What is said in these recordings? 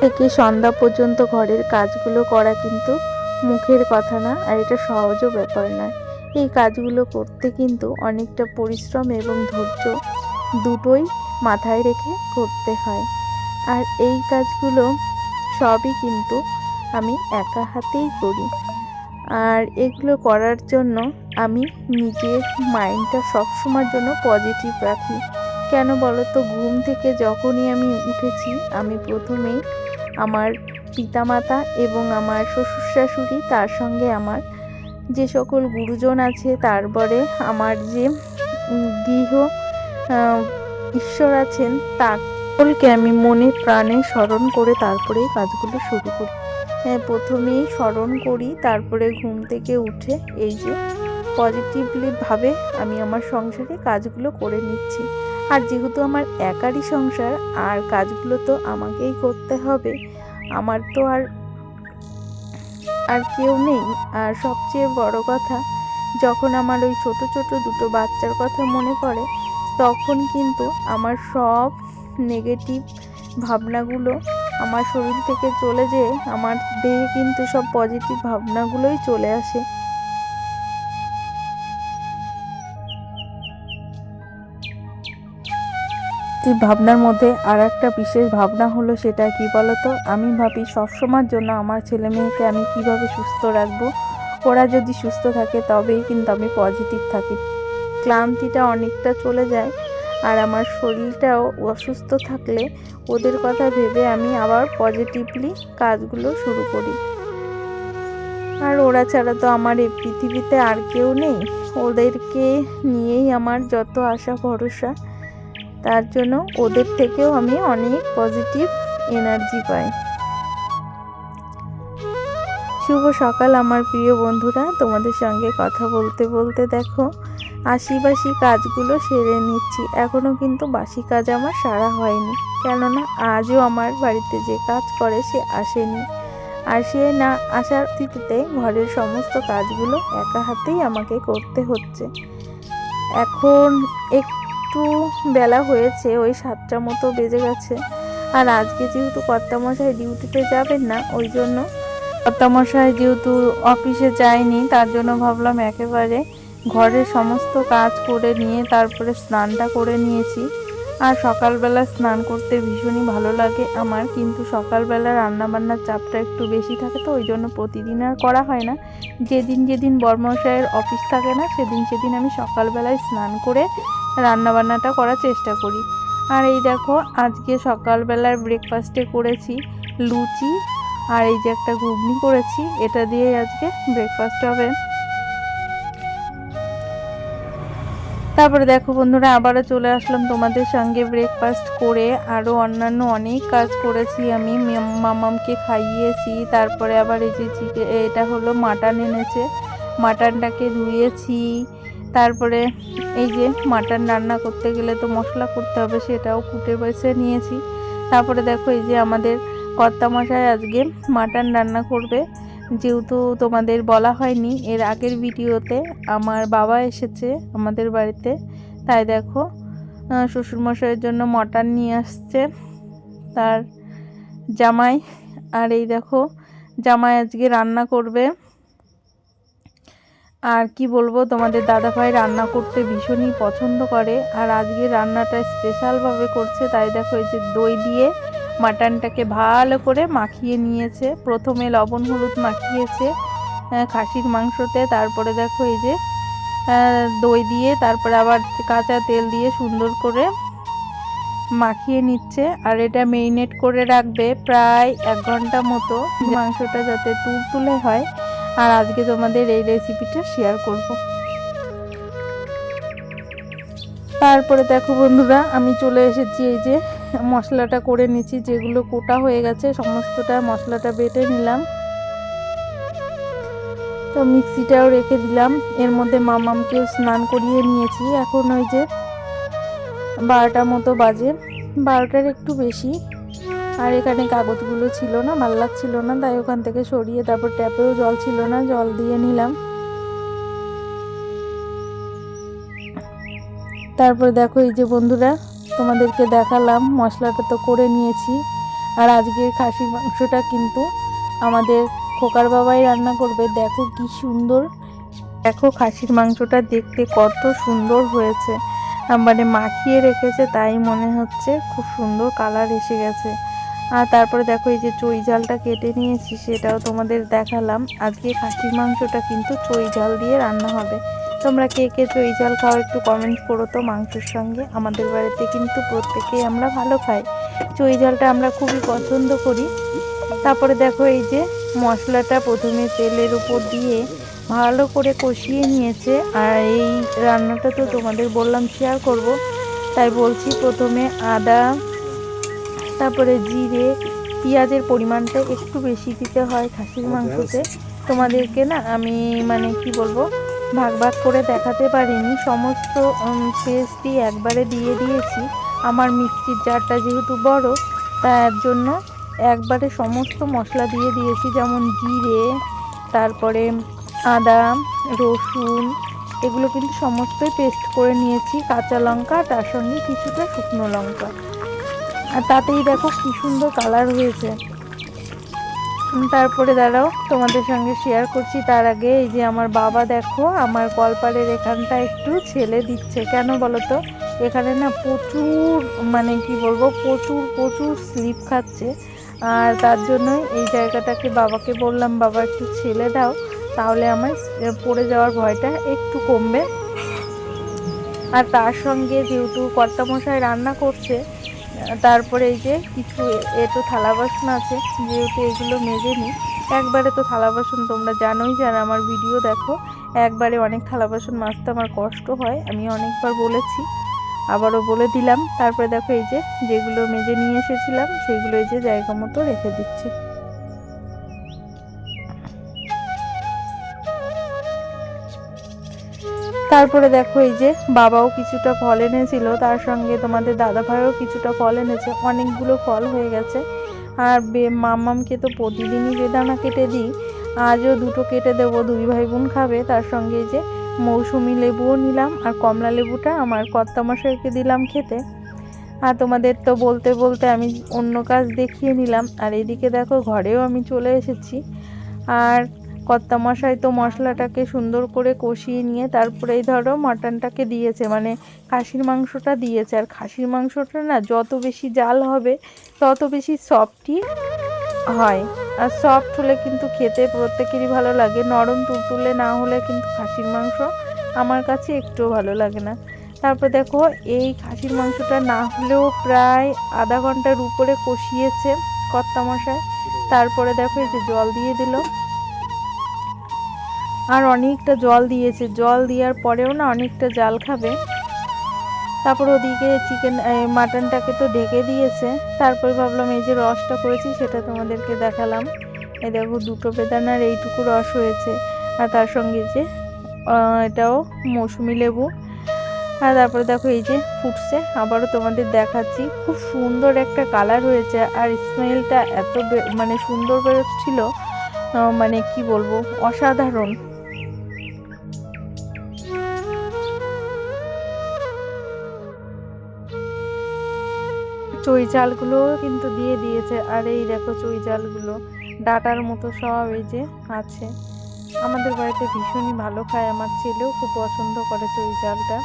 থেকে সন্ধ্যা পর্যন্ত ঘরের কাজগুলো করা কিন্তু মুখের কথা না, আর এটা সহজও ব্যাপার নয়। এই কাজগুলো করতে কিন্তু অনেকটা পরিশ্রম এবং ধৈর্য দুটোই মাথায় রেখে করতে হয়। আর এই কাজগুলো সবই কিন্তু আমি একা হাতেই করি। আর এগুলো করার জন্য আমি নিজের মাইন্ডটা সবসময়ের জন্য পজিটিভ রাখি। কেন বলো তো, ঘুম থেকে যখনই আমি উঠেছি আমি প্রথমেই আমার পিতামাতা এবং আমার শ্বশুর শাশুড়ি, তার সঙ্গে আমার যে সকল গুরুজন আছে, তারপরে আমার যে গৃহ ঈশ্বর আছেন, সকলকে আমি মনে প্রাণে স্মরণ করে তারপরে কাজগুলো শুরু করি। প্রথমেই স্মরণ করি, তারপরে ঘুম থেকে উঠে এই যে পজিটিভলি ভাবে আমি আমার সংসারে কাজগুলো করে নিচ্ছি। আর যেহেতু আমার একারই সংসার, আর কাজগুলো তো আমাকেই করতে হবে, আমার তো আর কেউ নেই। আর সবচেয়ে বড় কথা, যখন আমার ওই ছোট ছোট দুটো বাচ্চার কথা মনে পড়ে, তখন কিন্তু আমার সব নেগেটিভ ভাবনাগুলো আমার শরীর থেকে চলে যেয়ে আমার দেহে কিন্তু সব পজিটিভ ভাবনাগুলোই চলে আসে। ভাবনার মধ্যে আর একটা বিশেষ ভাবনা হলো, সেটা কি বলতো, আমি ভাবি সবসময়ের জন্য আমার ছেলে মেয়েকে আমি কিভাবে সুস্থ রাখবো। ওরা যদি সুস্থ থাকে তবেই কিন্তু আমি পজিটিভ থাকি। ক্লান্তিটা অনেকটা চলে যায়, আর আমার শরীরটাও অসুস্থ থাকলে ওদের কথা ভেবে আমি আবার পজিটিভলি কাজগুলো শুরু করি। আর ওরা ছাড়া তো আমার এই পৃথিবীতে আর কেউ নেই, ওদেরকে নিয়েই আমার যত আশা ভরসা। তার জন্য ওদের থেকেও আমি অনেক পজিটিভ এনার্জি পাই। শুভ সকাল আমার প্রিয় বন্ধুরা, তোমাদের সঙ্গে কথা বলতে বলতে দেখো আশিবাসি কাজগুলো সেরে নিচ্ছি। এখনও কিন্তু বাসি কাজ আমার সারা হয়নি, কেননা আজও আমার বাড়িতে যে কাজ করে সে আসেনি। আর সে না আসার তিথিতে ঘরের সমস্ত কাজগুলো একা হাতেই আমাকে করতে হচ্ছে। এখন একটু বেলা হয়েছে, ওই 7টার মতো বেজে গেছে। আর আজকে যেহেতু কর্তামশাই ডিউটিতে যাবেন না, ওই জন্য কর্তামশাই যেহেতু অফিসে যায়নি, তার জন্য ভাবলাম একেবারে ঘরের সমস্ত কাজ করে নিয়ে তারপরে স্নানটা করে নিয়েছি। আর সকালবেলা স্নান করতে ভীষণই ভালো লাগে আমার, কিন্তু সকালবেলা রান্নাবান্নার চাপটা একটু বেশি থাকে, তো ওই জন্য প্রতিদিন আর করা হয় না। যেদিন যেদিন বর্মশাইয়ের অফিস থাকে না, সেদিন আমি সকালবেলায় স্নান করে রান্নাবান্নাটা করার চেষ্টা করি। আর এই দেখো আজকে সকালবেলার ব্রেকফাস্টে করেছি লুচি, আর এই যে একটা ঘুগনি করেছি, এটা দিয়ে আজকে ব্রেকফাস্ট হবে। তারপরে দেখো বন্ধুরা, আবারও চলে আসলাম তোমাদের সঙ্গে ব্রেকফাস্ট করে। আরও অন্যান্য অনেক কাজ করেছি আমি, মামামকে খাইয়েছি। তারপরে আবার এই যে এটা হলো মাটন এনেছে, মাটনটাকে ধুয়েছি। তারপরে এই যে মাটন রান্না করতে গেলে তো মশলা করতে হবে, সেটাও কুটে বেছে নিয়েছি। তারপরে দেখো এই যে আমাদের কর্তামশাই আজকে মাটন রান্না করবে। যেহেতু তোমাদের বলা হয়নি এর আগের ভিডিওতে, আমার বাবা এসেছে আমাদের বাড়িতে, তাই দেখো শ্বশুরমশাইয়ের জন্য মটন নিয়ে আসছে তার জামাই। আর এই দেখো জামাই আজকে রান্না করবে। আর কি বলবো, তোমাদের দাদাভাই রান্না করতে ভীষণই পছন্দ করে, আর আজকে রান্নাটা স্পেশালভাবে করছে। তাই দেখো এই যে দই দিয়ে মাটনটাকে ভালো করে মাখিয়ে নিয়েছে। প্রথমে লবণ হলুদ মাখিয়েছে খাসির মাংসতে, তারপরে দেখো এই যে দই দিয়ে, তারপরে আবার কাঁচা তেল দিয়ে সুন্দর করে মাখিয়ে নিচ্ছে। আর এটা মেরিনেট করে রাখবে প্রায় 1 ঘন্টা মতো, মাংসটা যাতে তুলতুলে হয়। আর আজকে তোমাদের এই রেসিপিটা শেয়ার করব। তারপরে দেখো বন্ধুরা, আমি চলে এসেছি, এই যে মশলাটা করে নিচ্ছি, যেগুলো কোটা হয়ে গেছে সমস্তটা মশলাটা বেটে নিলাম। তো মিক্সিটাও রেখে দিলাম, এর মধ্যে মামামকেও স্নান করিয়ে নিয়েছি। এখন ওই যে 12টা মতো বাজে, 12টার একটু বেশি। আর এখানে কাগজগুলো ছিল না, ভালো লাগছিল না, তাই ওখান থেকে সরিয়ে তারপর ট্যাপেও জল ছিল না, জল দিয়ে নিলাম। তারপর দেখো এই যে বন্ধুরা, তোমাদেরকে দেখালাম মশলাটা তো করে নিয়েছি। আর আজকের খাসির মাংসটা কিন্তু আমাদের খোকার বাবাই রান্না করবে। দেখো কি সুন্দর, দেখো খাসির মাংসটা দেখতে কত সুন্দর হয়েছে, মানে মাখিয়ে রেখেছে তাই মনে হচ্ছে, খুব সুন্দর কালার এসে গেছে। আর তারপরে দেখো এই যে চই ঝালটা কেটে নিয়েছি, সেটাও তোমাদের দেখালাম। আজকে খাসির মাংসটা কিন্তু চই ঝাল দিয়ে রান্না হবে। তোমরা কে কে চই ঝাল খাও একটু কমেন্ট করো তো মাংসের সঙ্গে। আমাদের বাড়িতে কিন্তু প্রত্যেকেই আমরা ভালো খাই, চই ঝালটা আমরা খুবই পছন্দ করি। তারপরে দেখো এই যে মশলাটা প্রথমে তেলের উপর দিয়ে ভালো করে কষিয়ে নিয়েছে। আর এই রান্নাটা তো তোমাদের বললাম শেয়ার করব, তাই বলছি। প্রথমে আদা, তারপরে জিরে, পেঁয়াজের পরিমাণটা একটু বেশি দিতে হয় খাসির মাংসতে। তোমাদেরকে না আমি মানে কি বলবো, ভাগ ভাগ করে দেখাতে পারিনি, সমস্ত পেস্টই একবারে দিয়ে দিয়েছি। আমার মিক্সির জারটা যেহেতু বড়, তার জন্য একবারে সমস্ত মশলা দিয়ে দিয়েছি, যেমন জিরে, তারপরে আদা, রসুন, এগুলো কিন্তু সমস্তই পেস্ট করে নিয়েছি, কাঁচা লঙ্কা, তার সঙ্গে কিছুটা শুকনো লঙ্কা। আর তাতেই দেখো কি সুন্দর কালার হয়েছে। তারপরে দাঁড়াও তোমাদের সঙ্গে শেয়ার করছি। তার আগে এই যে আমার বাবা দেখো আমার কলপাড়ের এখানটা একটু ছেলে দিচ্ছে। কেন বলো তো, এখানে না প্রচুর মানে কি বলবো, প্রচুর প্রচুর স্লিপ খাচ্ছে। আর তার জন্যই এই জায়গাটাকে বাবাকে বললাম, বাবা একটু ছেলে দাও, তাহলে আমার পড়ে যাওয়ার ভয়টা একটু কমবে। আর তার সঙ্গে যেহেতু কর্তামশাই রান্না করছে, তারপরে এই যে কিছু তো থালা বাসন আছে, যেহেতু এগুলো মেজে নিই। একবারে তো থালা বাসন তোমরা জানোই, যারা আমার ভিডিও দেখো, একবারে অনেক থালা বাসন মাজতে আমার কষ্ট হয়, আমি অনেকবার বলেছি, আবারও বলে দিলাম। তারপরে দেখো এই যে যেগুলো মেজে নিয়ে এসেছিলাম সেগুলো এই যে জায়গা মতো রেখে দিচ্ছি। তারপরে দেখো এই যে বাবাও কিছুটা ফল এনেছিল, তার সঙ্গে তোমাদের দাদা ভাইও কিছুটা ফল এনেছে, অনেকগুলো ফল হয়ে গেছে। আর মাম্মামকে তো প্রতিদিনই বেদানা কেটে দিই, আজও দুটো কেটে দেবো, দুই ভাই বোন খাবে। তার সঙ্গে এই যে মৌসুমি লেবুও নিলাম, আর কমলা লেবুটা আমার কর্তামশাইকে দিলাম খেতে। আর তোমাদের তো বলতে বলতে আমি অন্য কাজ দেখিয়ে নিলাম। আর এদিকে দেখো ঘরেও আমি চলে এসেছি। আর কর্তামশাই তো মশলাটাকে সুন্দর করে কষিয়ে নিয়ে তারপরে এই ধরো মাটনটাকে দিয়েছে, মানে খাসির মাংসটা দিয়েছে। আর খাসির মাংসটা না যত বেশি জাল হবে তত বেশি সফটই হয়। আর সফট হলে কিন্তু খেতে প্রত্যেকেরই ভালো লাগে, নরম তুলতুলে না হলে কিন্তু খাসির মাংস আমার কাছে একটুও ভালো লাগে না। তারপর দেখো এই খাসির মাংসটা না হলেও প্রায় আধা ঘন্টার উপরে কষিয়েছে কর্তামশাই। তারপরে দেখো এই যে জল দিয়ে দিল, আর অনেকটা জল দিয়েছে, জল দেওয়ার পরেও না অনেকটা জাল খাবে। তারপর ওদিকে মাটনটাকে তো ঢেকে দিয়েছে। তারপর ভাবলাম এই যে রসটা করেছি সেটা তোমাদেরকে দেখালাম। এই দেখো দুটো বেদানার এইটুকু রস হয়েছে, আর তার সঙ্গে যে এটাও মৌসুমি লেবু। আর তারপরে দেখো এই যে ফুটছে, আবারও তোমাদের দেখাচ্ছি, খুব সুন্দর একটা কালার হয়েছে। আর স্মেলটা এত মানে সুন্দর বেরোচ্ছিল, মানে কি বলবো, অসাধারণ। চই ঝালগুলো কিন্তু দিয়ে দিয়েছে। আর এই দেখো চই ঝালগুলো ডাটার মতো সব এই যে আছে। আমাদের বাড়িতে ভীষণই ভালো খায়, আমার ছেলেও খুব পছন্দ করে চই ঝালটা।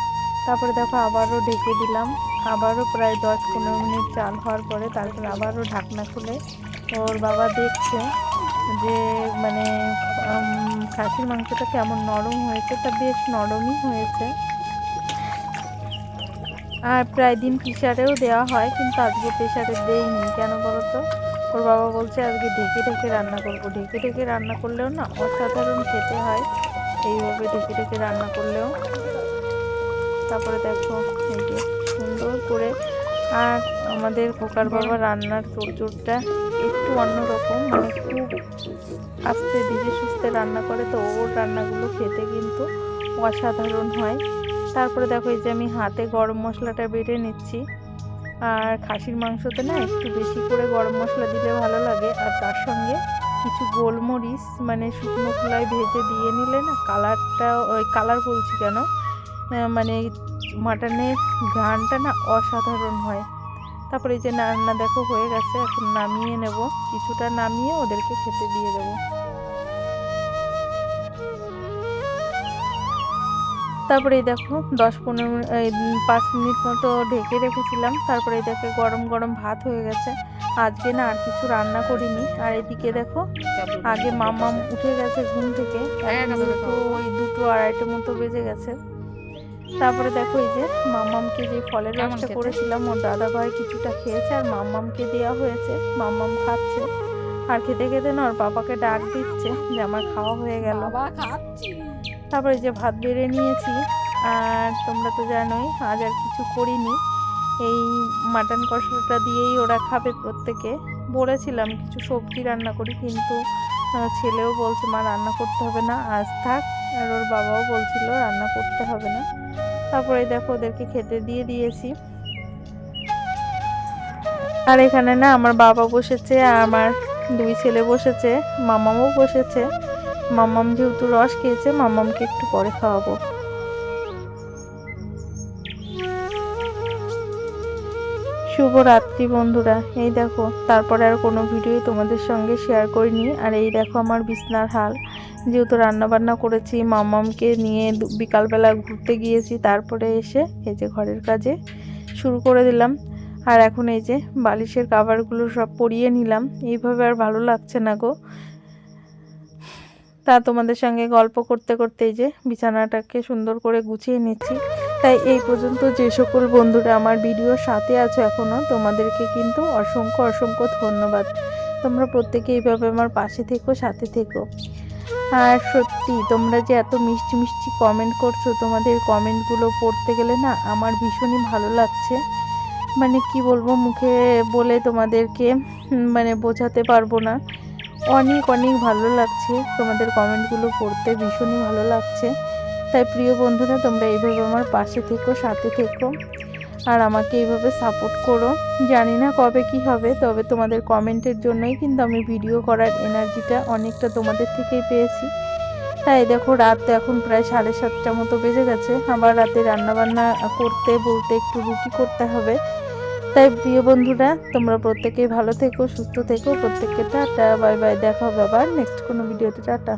তারপরে দেখো আবারও ঢেকে দিলাম, আবারও প্রায় 10-15 মিনিট চাল হওয়ার পরে তারপরে আবারও ঢাকনা খুলে ওর বাবা দেখছে যে মানে খাসির মাংসটা কেমন নরম হয়েছে। তা বেশ নরমই হয়েছে। আর প্রায় দিন প্রেসারেও দেওয়া হয়, কিন্তু আজকে প্রেসারে দেইনি। কেন বলো তো, ওর বাবা বলছে আজকে ঢেকে ঢেকে রান্না করবো। ঢেকে ঢেকে রান্না করলেও না অসাধারণ খেতে হয়, এইভাবে ঢেকে ঢেকে রান্না করলেও। তারপরে দেখো এই যে সুন্দর করে, আর আমাদের খোকার বাবা রান্নার তোড়জোড়টা একটু অন্যরকম, মানে খুব আস্তে ধীরে সুস্থে রান্না করে, তো ওর রান্নাগুলো খেতে কিন্তু অসাধারণ হয়। তারপরে দেখো এই যে আমি হাতে গরম মশলাটা বেটে নিচ্ছি। আর খাসির মাংসতে না একটু বেশি করে গরম মশলা দিলে ভালো লাগে। আর তার সঙ্গে কিছু গোলমরিচ মানে শুকনো খোলায় ভেজে দিয়ে নিলে না কালারটা, ওই কালার বলছি কেন, মানে মাটনের ঘ্রাণটা না অসাধারণ হয়। তারপরে এই যে রান্না দেখো হয়ে গেছে, এখন নামিয়ে নেব, কিছুটা নামিয়ে ওদেরকে খেতে দিয়ে দেবো। তারপরে এই দেখো 5 মিনিট মতো ঢেকে রেখেছিলাম। তারপরে এই দেখো গরম গরম ভাত হয়ে গেছে। আজকে না আর কিছু রান্না করিনি। আর এদিকে দেখো আগে মাম্মাম উঠে গেছে ঘুম থেকে, ওই 2-2:30 মতো বেজে গেছে। তারপরে দেখো এই যে মাম্মামকে যে ফলের রসটা করেছিলাম ওর দাদা ভাই কিছুটা খেয়েছে আর মাম্মামকে দেওয়া হয়েছে, মাম্মাম খাচ্ছে। আর খেতে খেতে না ওর বাবাকে ডাক দিচ্ছে যে আমার খাওয়া হয়ে গেল। তারপরে যে ভাত বেড়ে নিয়েছি। আর তোমরা তো জানোই আজ আর কিছু করিনি, এই মাটন কষাটা দিয়েই ওরা খাবে প্রত্যেকে। বলেছিলাম কিছু সবজি রান্না করি, কিন্তু ছেলেও বলছে মা রান্না করতে হবে না, আজ থাক। আর ওর বাবাও বলছিল রান্না করতে হবে না। তারপরে দেখো ওদেরকে খেতে দিয়ে দিয়েছি। আর এখানে না আমার বাবা বসেছে আর আমার 2 ছেলে বসেছে, মামামও বসেছে। মাম্মাম যেহেতু রস খেয়েছে, মাম্মামকে একটু পরে খাওয়াবো। শুভরাত্রি বন্ধুরা। এই দেখো তারপরে আর কোনো ভিডিও তোমাদের সঙ্গে শেয়ার করিনি। আর এই দেখো আমার বিছনার হাল, যেহেতু রান্না বান্না করেছি, মাম্মামকে নিয়ে বিকালবেলা ঘুরতে গিয়েছি, তারপরে এসে এই যে ঘরের কাজে শুরু করে দিলাম। আর এখন এই যে বালিশের কাভারগুলো সব পরিয়ে নিলাম। এইভাবে আর ভালো লাগছে না গো। তা তোমাদের সঙ্গে গল্প করতে করতে এই যে বিছানাটাকে সুন্দর করে গুছিয়ে নিচ্ছি। তাই এই পর্যন্ত যে সকল বন্ধুরা আমার ভিডিওর সাথে আছো এখনও, তোমাদেরকে কিন্তু অসংখ্য অসংখ্য ধন্যবাদ। তোমরা প্রত্যেকে এইভাবে আমার পাশে থেকো, সাথে থেকো। আর সত্যি তোমরা যে এত মিষ্টি মিষ্টি কমেন্ট করছো, তোমাদের কমেন্টগুলো পড়তে গেলে না আমার ভীষণই ভালো লাগছে। মানে কি বলবো, মুখে বলে তোমাদেরকে মানে বোঝাতে পারবো না। অনেক অনেক ভালো লাগছে, তোমাদের কমেন্টগুলো পড়তে ভীষণই ভালো লাগছে। তাই প্রিয় বন্ধুরা তোমরা এইভাবে আমার পাশে থেকো, সাথে থেকো, আর আমাকে এইভাবে সাপোর্ট করো। জানি না কবে কি হবে, তবে তোমাদের কমেন্টের জন্যই কিন্তু আমি ভিডিও করার এনার্জিটা অনেকটা তোমাদের থেকেই পেয়েছি। তাই দেখো রাত এখন প্রায় 7:30 মতো বেজে গেছে। আবার রাতে রান্নাবান্না করতে বলতে একটু রুটি করতে হবে। তাই প্রিয় বন্ধুরা তোমরা প্রত্যেকেই ভালো থেকো, সুস্থ থেকো, প্রত্যেককে টাটা বাই বাই। দেখা হবে আবার নেক্সট কোনো ভিডিওতে। টাটা।